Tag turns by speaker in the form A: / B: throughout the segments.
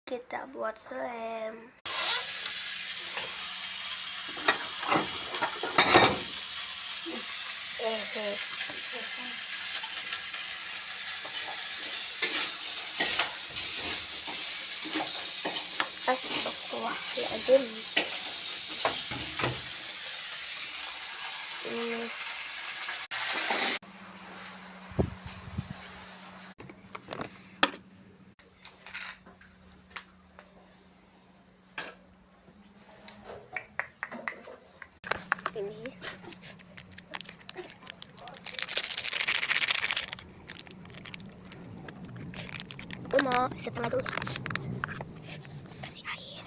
A: Kita buat selem. Astagfirullahaladzim. Ini aku mau setengah dulu, kasih air.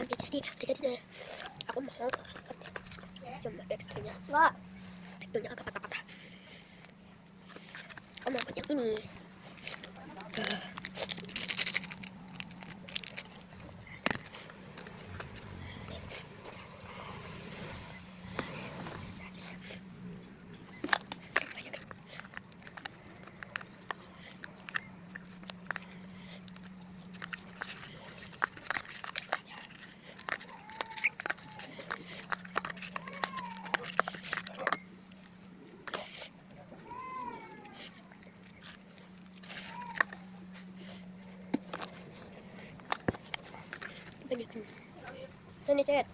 A: Udah jadi deh. Aku mau cuma teksturnya agak patah-patah. Aku mau buat yang ini. Ini set.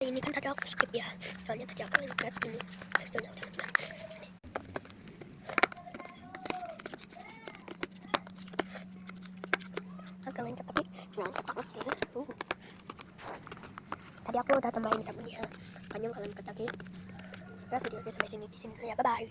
A: Ini kan tadi aku skip ya, soalnya tadi aku lihat ini teksturnya udah gimana. Agak lengket tapi lengket banget sih. Tadi aku udah tambahin sabunnya, makanya nggak lengket lagi. Udah videonya sampai sini, di sini ya, bye bye.